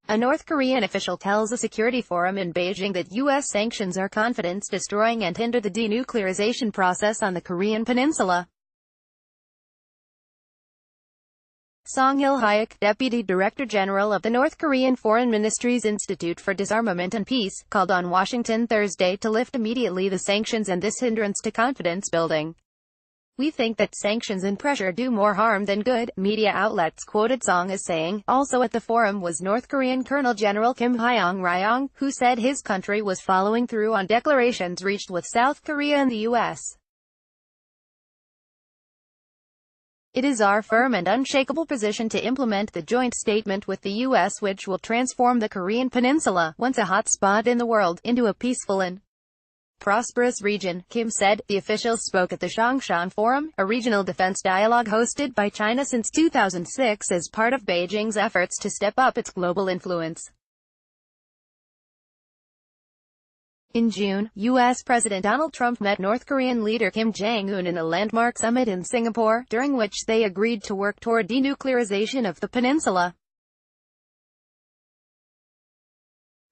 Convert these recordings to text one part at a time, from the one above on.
A North Korean official tells a security forum in Beijing that U.S. sanctions are confidence-destroying and hinder the denuclearization process on the Korean Peninsula. Il Hyok, Deputy Director General of the North Korean Foreign Ministry's Institute for Disarmament and Peace, called on Washington Thursday to lift immediately the sanctions and this hindrance to confidence building. "We think that sanctions and pressure do more harm than good," media outlets quoted Song as saying. Also at the forum was North Korean Colonel General Kim Hyong-ryong, who said his country was following through on declarations reached with South Korea and the U.S. "It is our firm and unshakable position to implement the joint statement with the U.S. which will transform the Korean Peninsula, once a hot spot in the world, into a peaceful and prosperous region," Kim said. The officials spoke at the Changshan Forum, a regional defense dialogue hosted by China since 2006 as part of Beijing's efforts to step up its global influence. In June, U.S. President Donald Trump met North Korean leader Kim Jong-un in a landmark summit in Singapore, during which they agreed to work toward denuclearization of the peninsula.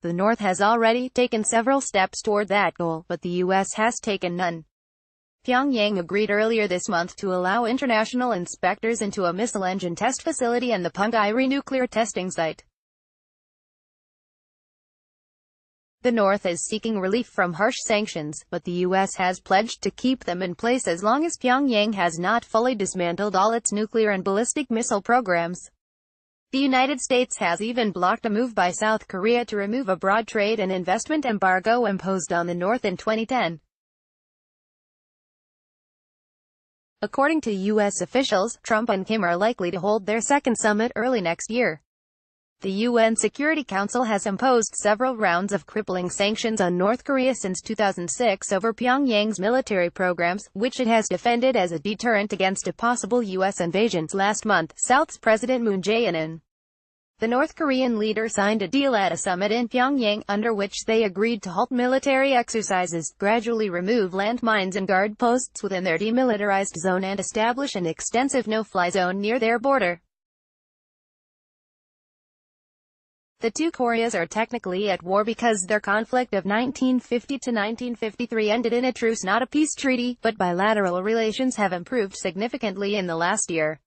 The North has already taken several steps toward that goal, but the U.S. has taken none. Pyongyang agreed earlier this month to allow international inspectors into a missile engine test facility and the Punggye nuclear testing site. The North is seeking relief from harsh sanctions, but the U.S. has pledged to keep them in place as long as Pyongyang has not fully dismantled all its nuclear and ballistic missile programs. The United States has even blocked a move by South Korea to remove a broad trade and investment embargo imposed on the North in 2010. According to U.S. officials, Trump and Kim are likely to hold their second summit early next year. The UN Security Council has imposed several rounds of crippling sanctions on North Korea since 2006 over Pyongyang's military programs, which it has defended as a deterrent against a possible U.S. invasion. Last month, South's President Moon Jae-in and the North Korean leader signed a deal at a summit in Pyongyang, under which they agreed to halt military exercises, gradually remove landmines and guard posts within their demilitarized zone and establish an extensive no-fly zone near their border. The two Koreas are technically at war because their conflict of 1950 to 1953 ended in a truce, not a peace treaty, but bilateral relations have improved significantly in the last year.